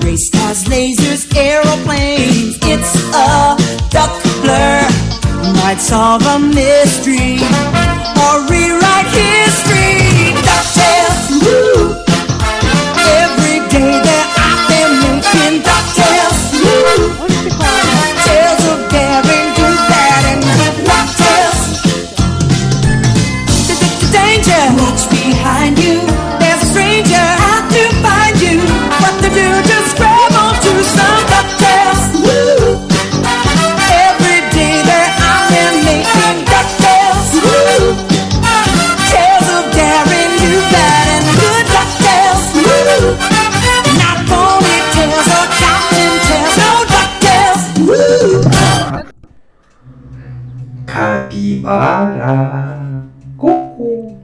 Race cars, lasers, aeroplanes. It's a duck blur. Might solve a mystery or rewrite history. DuckTales, woo! Every day that I've been making DuckTales, woo! Tales of daring, do that, and DuckTales. Danger, watch behind you. There's a stranger out to find you. What to do? Just grab onto some DuckTales, woo! Every day that I've been making DuckTales, woo! Tales of daring, do that, and good DuckTales, woo! Not ponytails or cotton tails, no DuckTales, woo! 카피바라 코코